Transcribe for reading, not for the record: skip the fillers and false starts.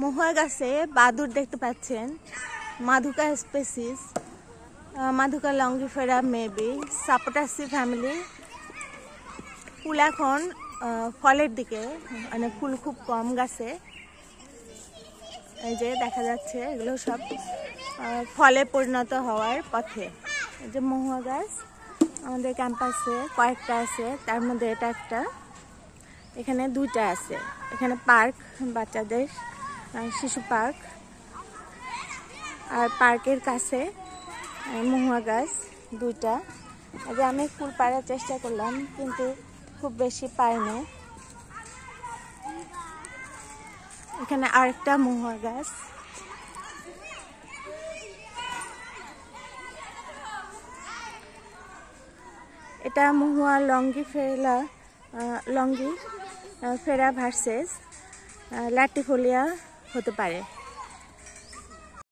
মহুয়া গাছে বাদুর দেখতে পাচ্ছেন, মাধুকা স্পেসিস, মাধুকা লঙ্গিফেরা মেবি, সাপোটাসি ফ্যামিলি। ফুল এখন ফলের দিকে, মানে ফুল খুব কম গাছে। এই যে দেখা যাচ্ছে এগুলো সব ফলে পরিণত হওয়ার পথে। এই যে মহুয়া গাছ আমাদের ক্যাম্পাসে কয়েকটা আছে, তার মধ্যে এটা একটা, এখানে দুইটা আছে। এখানে পার্ক, বাচ্চাদের শিশু পার্ক, আর পার্কের কাছে মহুয়া গাছ দুইটা। আগে আমি ফুল পাড়ার চেষ্টা করলাম কিন্তু খুব বেশি পাইনি। এখানে আরেকটা মহুয়া গাছ। এটা মহুয়া লঙ্গিফেরা ভার্সেস ল্যাটিফোলিয়া হতে পারে।